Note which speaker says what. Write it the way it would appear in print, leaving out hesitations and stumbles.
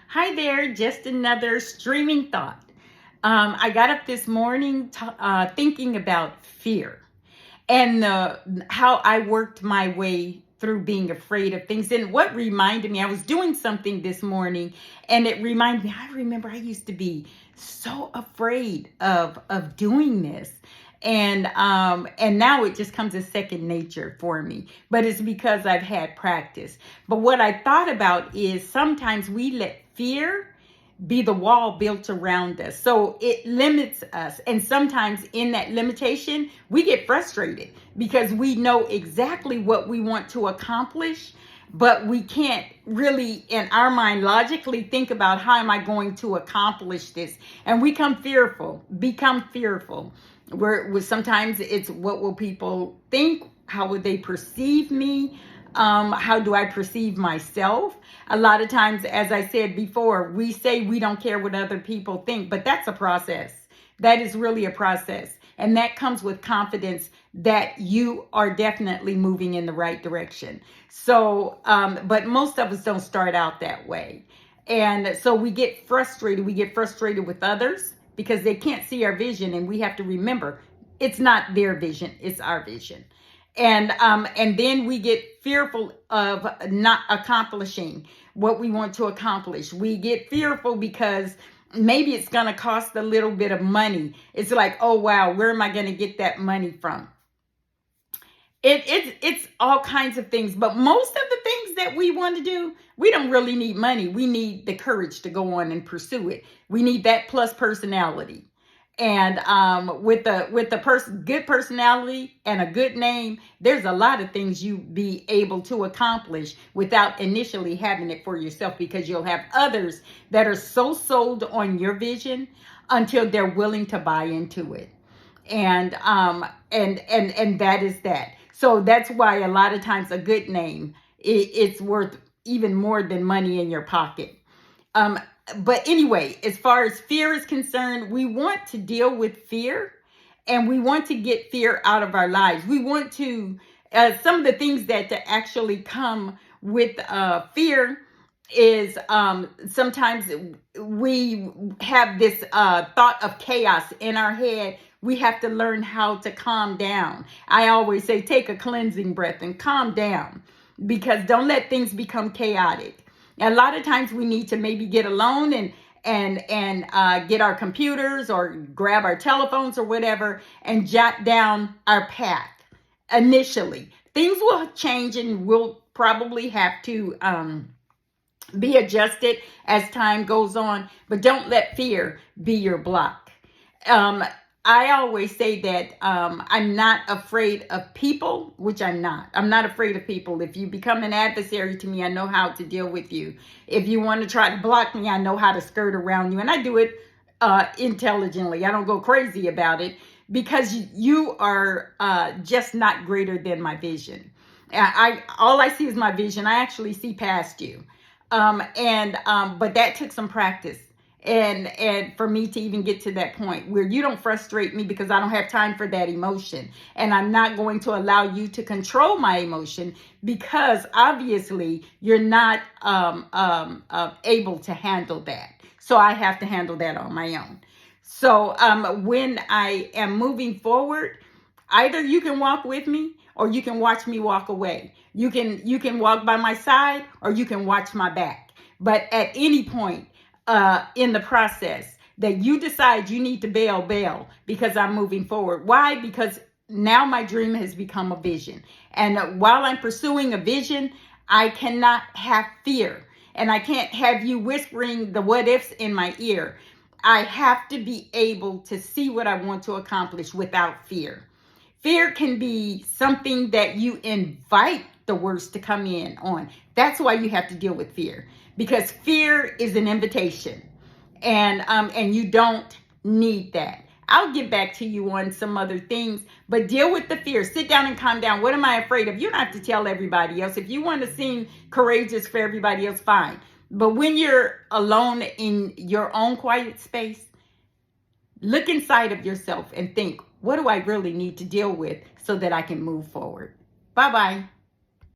Speaker 1: Hi there, just another streaming thought. I got up this morning thinking about fear and how I worked my way through being afraid of things. And what reminded me, I was doing something this morning and it reminded me, I remember I used to be so afraid of doing this. And now it just comes as second nature for me, but it's because I've had practice. But what I thought about is sometimes we let fear be the wall built around us. So it limits us. And sometimes in that limitation, we get frustrated because we know exactly what we want to accomplish, but we can't really, in our mind, logically think about how am I going to accomplish this? And we become fearful. Sometimes it's what will people think? How would they perceive me? How do I perceive myself? A lot of times, as I said before, we say we don't care what other people think, but that's a process. That is really a process. And that comes with confidence that you are definitely moving in the right direction. So, but most of us don't start out that way. And so we get frustrated. We get frustrated with others because they can't see our vision. And we have to remember it's not their vision, it's our vision. And then we get fearful of not accomplishing what we want to accomplish. We get fearful because maybe it's going to cost a little bit of money. It's like, oh wow, where am I going to get that money from? It's all kinds of things, but most of the things that we want to do, we don't really need money. We need the courage to go on and pursue it. We need that plus personality. And with the good personality and a good name, there's a lot of things you be able to accomplish without initially having it for yourself, because you'll have others that are so sold on your vision until they're willing to buy into it. And that is that. So that's why a lot of times a good name, it's worth even more than money in your pocket. But anyway, as far as fear is concerned, we want to deal with fear and we want to get fear out of our lives. We want to, some of the things that to actually come with fear is sometimes we have this thought of chaos in our head. We have to learn how to calm down. I always say, take a cleansing breath and calm down, because don't let things become chaotic. A lot of times we need to maybe get alone and get our computers or grab our telephones or whatever and jot down our path initially. Things will change and we'll probably have to be adjusted as time goes on, but don't let fear be your block. I always say that I'm not afraid of people, which I'm not. I'm not afraid of people. If you become an adversary to me, I know how to deal with you. If you want to try to block me, I know how to skirt around you. And I do it intelligently. I don't go crazy about it, because you are just not greater than my vision. All I see is my vision. I actually see past you. But that took some practice. And for me to even get to that point where you don't frustrate me, because I don't have time for that emotion. And I'm not going to allow you to control my emotion, because obviously you're not able to handle that. So I have to handle that on my own. So when I am moving forward, either you can walk with me or you can watch me walk away. You can walk by my side or you can watch my back. But at any point in the process that you decide you need to bail, because I'm moving forward. Why? Because now my dream has become a vision. And while I'm pursuing a vision, I cannot have fear. And I can't have you whispering the what ifs in my ear. I have to be able to see what I want to accomplish without fear. Fear can be something that you invite the worst to come in on. That's why you have to deal with fear, because fear is an invitation, and you don't need that. I'll get back to you on some other things, but deal with the fear. Sit down and calm down. What am I afraid of? You don't have to tell everybody else. If you want to seem courageous for everybody else, fine. But when you're alone in your own quiet space, look inside of yourself and think, what do I really need to deal with so that I can move forward? Bye-bye.